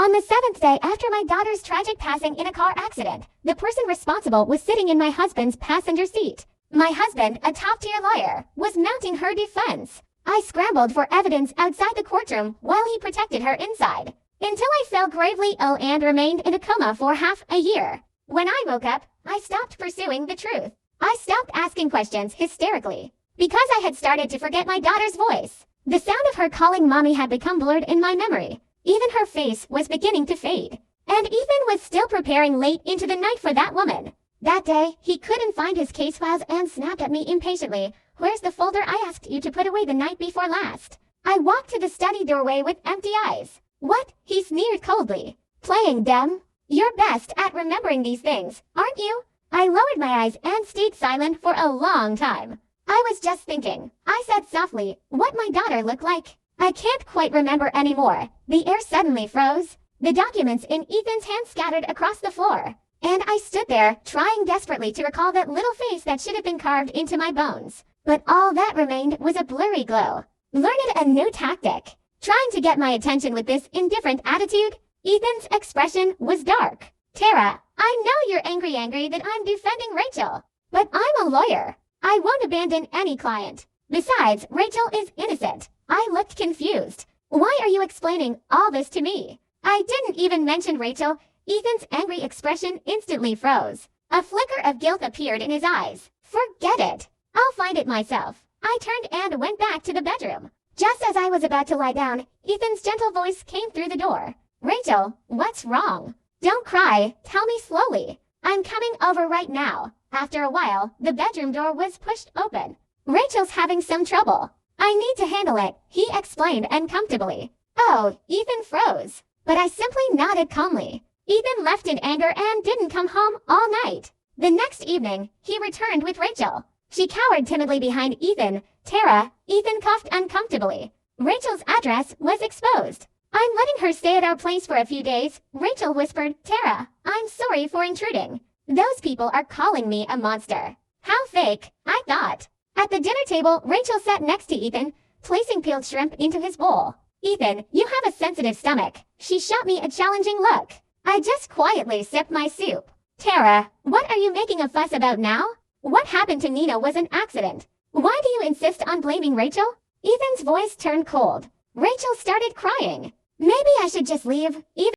On the seventh day after my daughter's tragic passing in a car accident, the person responsible was sitting in my husband's passenger seat. My husband, a top-tier lawyer, was mounting her defense. I scrambled for evidence outside the courtroom while he protected her inside, until I fell gravely ill and remained in a coma for half a year. When I woke up, I stopped pursuing the truth. I stopped asking questions hysterically, because I had started to forget my daughter's voice. The sound of her calling mommy had become blurred in my memory. Even her face was beginning to fade. And Ethan was still preparing late into the night for that woman. That day, he couldn't find his case files and snapped at me impatiently. "Where's the folder I asked you to put away the night before last?" I walked to the study doorway with empty eyes. "What?" he sneered coldly. "Playing dumb? You're best at remembering these things, aren't you?" I lowered my eyes and stayed silent for a long time. "I was just thinking," I said softly, "what my daughter looked like. I can't quite remember anymore." The air suddenly froze. The documents in Ethan's hand scattered across the floor. And I stood there, trying desperately to recall that little face that should have been carved into my bones. But all that remained was a blurry glow. Learned a new tactic. Trying to get my attention with this indifferent attitude, Ethan's expression was dark. "Tara, I know you're angry that I'm defending Rachel. But I'm a lawyer. I won't abandon any client. Besides, Rachel is innocent." I looked confused. "Why are you explaining all this to me?" I didn't even mention Rachel. Ethan's angry expression instantly froze. A flicker of guilt appeared in his eyes. "Forget it. I'll find it myself." I turned and went back to the bedroom. Just as I was about to lie down, Ethan's gentle voice came through the door. "Rachel, what's wrong? Don't cry. Tell me slowly. I'm coming over right now." After a while, the bedroom door was pushed open. "Rachel's having some trouble. I need to handle it," he explained uncomfortably. Oh, Ethan froze. But I simply nodded calmly. Ethan left in anger and didn't come home all night. The next evening, he returned with Rachel. She cowered timidly behind Ethan. "Tara," Ethan coughed uncomfortably. Rachel's address was exposed. "I'm letting her stay at our place for a few days," Rachel whispered. "Tara, I'm sorry for intruding. Those people are calling me a monster." How fake, I thought. At the dinner table, Rachel sat next to Ethan, placing peeled shrimp into his bowl. "Ethan, you have a sensitive stomach." She shot me a challenging look. I just quietly sipped my soup. "Tara, what are you making a fuss about now? What happened to Nina was an accident. Why do you insist on blaming Rachel?" Ethan's voice turned cold. Rachel started crying. "Maybe I should just leave." Ethan